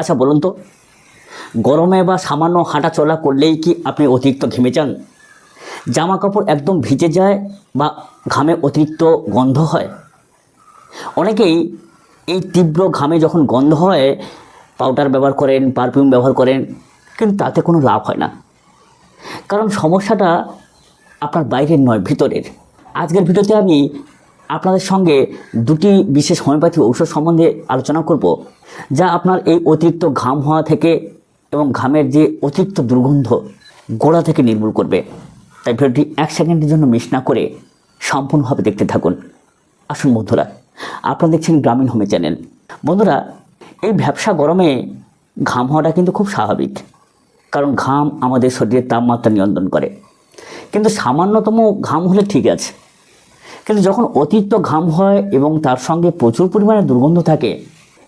আচ্ছা বলুন তো, গরমে বা সামান্য হাঁটা চলা করলেই কি আপনি অতিরিক্ত ঘেমে যান? জামা কাপড় একদম ভিজে যায় বা ঘামে অতিরিক্ত গন্ধ হয়? অনেকেই এই তীব্র ঘামে যখন গন্ধ হয় পাউডার ব্যবহার করেন, পারফিউম ব্যবহার করেন, কিন্তু তাতে কোনো লাভ হয় না। কারণ সমস্যাটা আপনার বাইরের নয়, ভিতরের। আজকের ভিডিওতে আমি আপনাদের সঙ্গে দুটি বিশেষ হোমিওপ্যাথি ঔষধ সম্বন্ধে আলোচনা করব, যা আপনার এই অতিরিক্ত ঘাম হওয়া থেকে এবং ঘামের যে অতিরিক্ত দুর্গন্ধ গোড়া থেকে নির্মূল করবে। তাই ভিডিওটি 1 সেকেন্ডের জন্য মিস না করে সম্পূর্ণভাবে দেখতে থাকুন। আসুন বন্ধুরা, আপনারা দেখছেন গ্রামীণ হোমে চ্যানেল। বন্ধুরা, এই ভ্যাপসা গরমে ঘাম হওয়াটা কিন্তু খুব স্বাভাবিক, কারণ ঘাম আমাদের শরীরের তাপমাত্রা নিয়ন্ত্রণ করে। কিন্তু সামান্যতম ঘাম হলে ঠিক আছে, কিন্তু যখন অতিরিক্ত ঘাম হয় এবং তার সঙ্গে প্রচুর পরিমাণে দুর্গন্ধ থাকে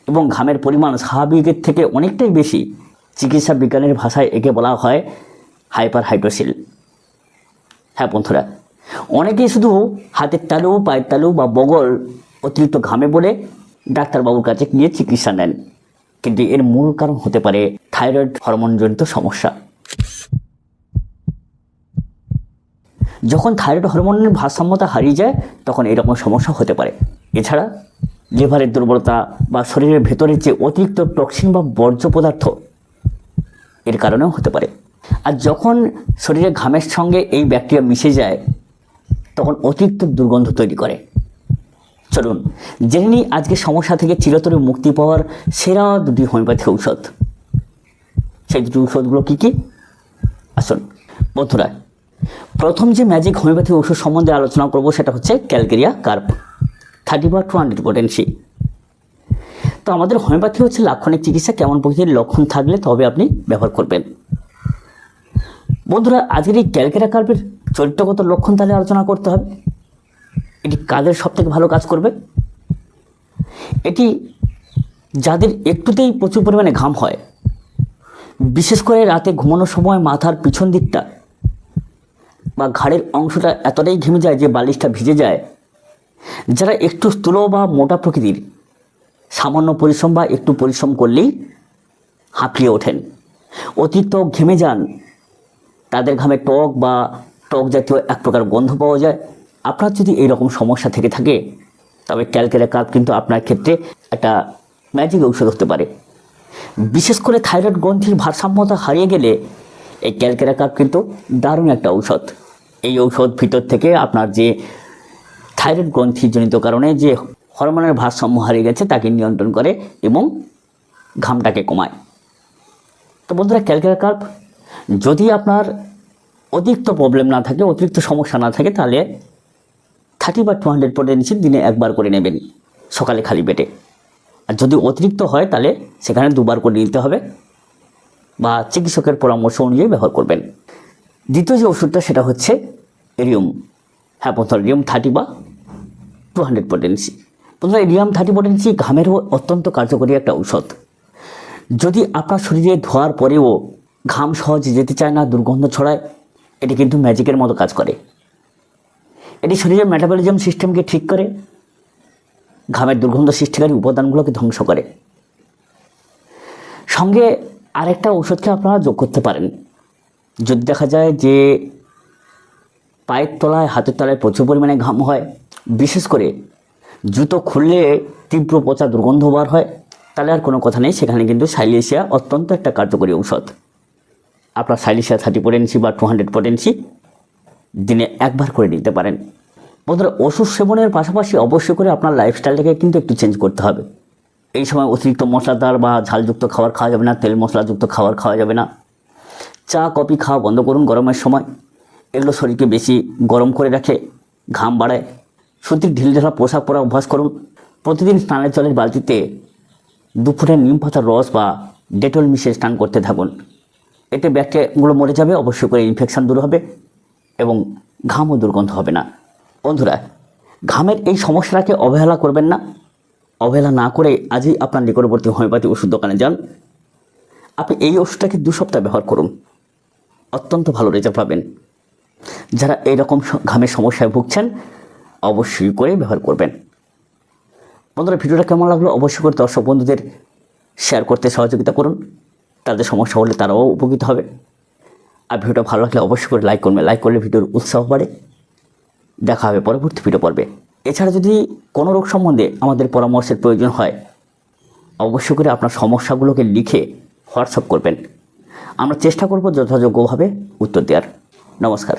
এবং ঘামের পরিমাণ স্বাভাবিকের থেকে অনেকটাই বেশি, চিকিৎসা বিজ্ঞানের ভাষায় একে বলা হয় হাইপার হাইড্রোসিল। হ্যাঁ বন্ধুরা, অনেকেই শুধু হাতের তালু, পায়ের তালু বা বগল অতিরিক্ত ঘামে বলে ডাক্তারবাবুর কাছে গিয়ে চিকিৎসা নেন, কিন্তু এর মূল কারণ হতে পারে থাইরয়েড হরমোনজনিত সমস্যা। যখন থাইরয়েড হরমোনের ভারসাম্যতা হারিয়ে যায় তখন এরকম সমস্যা হতে পারে। এছাড়া লিভারের দুর্বলতা বা শরীরের ভেতরের যে অতিরিক্ত টক্সিন বা বর্জ্য পদার্থ, এর কারণেও হতে পারে। আর যখন শরীরের ঘামের সঙ্গে এই ব্যাকটেরিয়া মিশে যায় তখন অতিরিক্ত দুর্গন্ধ তৈরি করে। চলুন জেনে নিই আজকের সমস্যা থেকে চিরতরে মুক্তি পাওয়ার সেরা দুটি হোমিওপ্যাথি ঔষধ। সেই দুটি ঔষধগুলো কী কী? আসুন বন্ধুরা, প্রথম যে ম্যাজিক হোমিওপ্যাথি ওষুধ সম্বন্ধে আলোচনা করব সেটা হচ্ছে ক্যালকেরিয়া কার্প 30/200 পোটেন্সি। তো আমাদের হোমিওপ্যাথি হচ্ছে লাক্ষণিক চিকিৎসা। কেমন প্রকৃতির লক্ষণ থাকলে তবে আপনি ব্যবহার করবেন। বন্ধুরা, আজকের এই ক্যালকেরিয়া কার্পের চরিত্রগত লক্ষণ তাহলে আলোচনা করতে হবে। এটি কাদের সব থেকে ভালো কাজ করবে? এটি যাদের একটুতেই প্রচুর পরিমাণে ঘাম হয়, বিশেষ করে রাতে ঘুমানোর সময় মাথার পিছন দিকটা বা ঘাড়ের অংশটা এতটাই ঘেমে যায় যে বালিশটা ভিজে যায়, যারা একটু স্থূল বা মোটা প্রকৃতির, সামান্য পরিশ্রম বা একটু পরিশ্রম করলেই হাঁপিয়ে ওঠেন, অতিরিক্ত ঘেমে যান, তাদের ঘামে টক বা টক জাতীয় এক প্রকার গন্ধ পাওয়া যায়, আপনার যদি এইরকম সমস্যা থেকে থাকে তবে ক্যালকেরিয়া কার্প কিন্তু আপনার ক্ষেত্রে একটা ম্যাজিক ঔষধ হতে পারে। বিশেষ করে থাইরয়েড গ্রন্থির ভারসাম্যতা হারিয়ে গেলে এই ক্যালকেরিয়া কার্প কিন্তু দারুণ একটা ঔষধ। এই ঔষধ ভিতর থেকে আপনার যে থাইরয়েড গ্রন্থিজনিত কারণে যে হরমোনের ভারসাম্য হারিয়ে গেছে তাকে নিয়ন্ত্রণ করে এবং ঘামটাকে কমায়। তো বন্ধুরা, ক্যালকেরিয়া কার্প যদি আপনার অতিরিক্ত প্রবলেম না থাকে, অতিরিক্ত সমস্যা না থাকে, তাহলে 30/200 পোটেন্সি দিনে একবার করে নেবেন সকালে খালি পেটে। আর যদি অতিরিক্ত হয় তাহলে সেখানে 2 বার করে নিতে হবে বা চিকিৎসকের পরামর্শ অনুযায়ী ব্যবহার করবেন। দ্বিতীয় যে ওষুধটা সেটা হচ্ছে এরিয়াম। হ্যাঁ বন্ধুরা, এরিয়াম 30/200 পোটেন্সি। বন্ধুরা, এরিয়াম 30 পোটেন্সি ঘামেরও অত্যন্ত কার্যকরী একটা ঔষধ। যদি আপনার শরীরে ধোয়ার পরেও ঘাম সহজে যেতে চায় না, দুর্গন্ধ ছড়ায়, এটি কিন্তু ম্যাজিকের মতো কাজ করে। এটি শরীরের মেটাবলিজম সিস্টেমকে ঠিক করে, ঘামের দুর্গন্ধ সৃষ্টিকারী উপাদানগুলোকে ধ্বংস করে। সঙ্গে আরেকটা ঔষধকে আপনারা যোগ করতে পারেন। যদি দেখা যায় যে পায়ের তলায়, হাতের তলায় প্রচুর পরিমাণে ঘাম হয়, বিশেষ করে জুতো খুললে তীব্র পচা দুর্গন্ধ বার হয়, তাহলে আর কোনো কথা নেই, সেখানে কিন্তু সাইলেশিয়া অত্যন্ত একটা কার্যকরী ঔষধ। আপনার সাইলেশিয়া 30 পোটেন্সি বা 200 পোটেন্সি দিনে একবার করে নিতে পারেন। বন্ধুরা, ওষুধ সেবনের পাশাপাশি অবশ্যই করে আপনার লাইফস্টাইলটাকে কিন্তু একটু চেঞ্জ করতে হবে। এই সময় অতিরিক্ত মশলাদার বা ঝালযুক্ত খাবার খাওয়া যাবে না, তেল মশলাযুক্ত খাবার খাওয়া যাবে না, চা কফি খাওয়া বন্ধ করুন গরমের সময়। এগুলো শরীরকে বেশি গরম করে রাখে, ঘাম বাড়ায়। সুতির ঢিলঢালা পোশাক পরা অভ্যাস করুন। প্রতিদিন স্নানের জলের বালতিতে 2 ফুটের নিম পাতার রস বা ডেটল মিশিয়ে স্নান করতে থাকুন। এতে ব্যাকটেরিয়াগুলো মরে যাবে, অবশ্যই করে ইনফেকশন দূর হবে এবং ঘামও দুর্গন্ধ হবে না। বন্ধুরা, ঘামের এই সমস্যাটাকে অবহেলা করবেন না। অবহেলা না করে আজই আপনার নিকটবর্তী হোমিওপ্যাথি ওষুধ দোকানে যান। আপনি এই ওষুধটাকে 2 সপ্তাহ ব্যবহার করুন, অত্যন্ত ভালো রেজাল্ট পাবেন। যারা এইরকম ঘামের সমস্যায় ভুগছেন অবশ্যই করে ব্যবহার করবেন। বন্ধুরা, ভিডিওটা কেমন লাগলো অবশ্যই করে দর্শক বন্ধুদের শেয়ার করতে সহযোগিতা করুন। তাদের সমস্যা হলে তারাও উপকৃত হবে। আর ভিডিওটা ভালো লাগলে অবশ্যই করে লাইক করবে। লাইক করলে ভিডিওর উৎসাহ বাড়ে। দেখা হবে পরবর্তী ভিডিও পর্বে। এছাড়া যদি কোনো রোগ সম্বন্ধে আমাদের পরামর্শের প্রয়োজন হয়, অবশ্যই করে আপনার সমস্যাগুলোকে লিখে হোয়াটসঅ্যাপ করবেন। আমরা চেষ্টা করব যথাযোগ্যভাবে উত্তর দেওয়ার। নমস্কার।